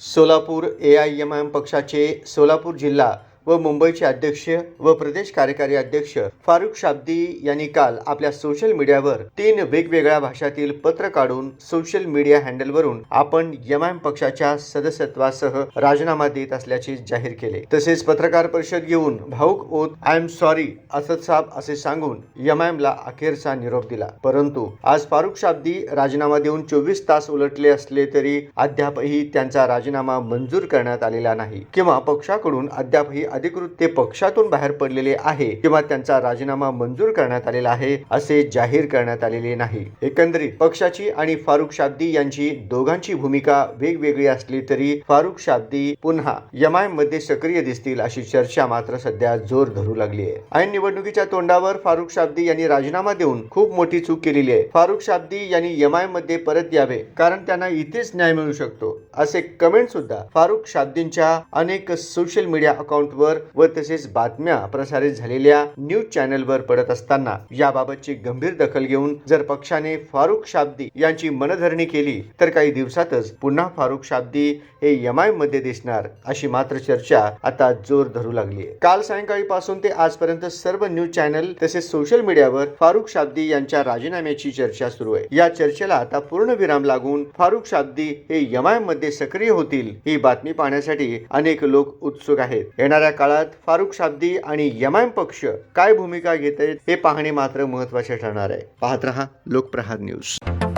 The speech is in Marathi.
सोलापूर AIMIM पक्षाचे सोलापूर जिल्हा व मुंबईचे अध्यक्ष व प्रदेश कार्यकारी अध्यक्ष फारुख शाब्दी यांनी काल आपल्या सोशल मीडियावर 3 वेगवेगळ्या भाषातील पत्र काढून सोशल मीडिया हँडलवरून आपण एमआयएम पक्षाच्या सदस्यत्वासह राजीनामा देत असल्याचे जाहीर केले। तसेच पत्रकार परिषद घेऊन भाऊक ओत आय एम सॉरी असद साहब असे सांगून एमआयएमला अखेरचा निरोप दिला। परंतु आज फारुख शाब्दी राजीनामा देऊन 24 तास उलटले असले तरी अद्यापही त्यांचा राजीनामा मंजूर करण्यात आलेला नाही किंवा पक्षाकडून अद्यापही अधिकृत ते पक्षातून बाहेर पडलेले आहे किंवा त्यांचा राजीनामा मंजूर करण्यात आलेला आहे असे जाहीर करण्यात आलेले नाही। एकंदरीत पक्षाची आणि फारुख शाब्दी यांची दोघांची भूमिका वेगवेगळी असली तरी फारुख शाब्दी पुन्हा एमआयएम मध्ये सक्रिय दिसतील अशी चर्चा मात्र सध्या जोर धरू लागली आहे। ऐन निवडणुकीच्या तोंडावर फारुख शाब्दी यांनी राजीनामा देऊन खूप मोठी चूक केलेली आहे। फारुख शाब्दी यांनी एमआयएम मध्ये परत यावे कारण त्यांना इथेच न्याय मिळू शकतो असे कमेंट सुद्धा फारुख शाब्दींच्या अनेक सोशल मीडिया अकाउंट व तसेच बातम्या प्रसारित झालेल्या न्यूज चॅनलवर पडत असताना याबाबतची गंभीर दखल घेऊन जर पक्षाने फारुख शाब्दी यांची मनधरणी केली तर काही दिवसातच पुन्हा फारुख शाब्दी हे एमआयएम मध्ये दिसणार अशी मात्र चर्चा आता जोर धरू लागली आहे। काल सायंकाळी पासून ते आजपर्यंत सर्व न्यूज चॅनल तसेच सोशल मीडियावर फारुख शाब्दी यांच्या राजीनाम्याची चर्चा सुरू आहे। या चर्चेला आता पूर्ण विराम लागून फारुख शाब्दी हे एमआयएम मध्ये सक्रिय होतील ही बातमी पाहण्यासाठी अनेक लोक उत्सुक आहेत। येणाऱ्या काळात फारुख शाब्दी आणि एमआयएम पक्ष काय भूमिका घेत आहेत हे पाहणे मात्र महत्त्वाचे ठरणार आहे। पाहत रहा लोकप्रहार न्यूज।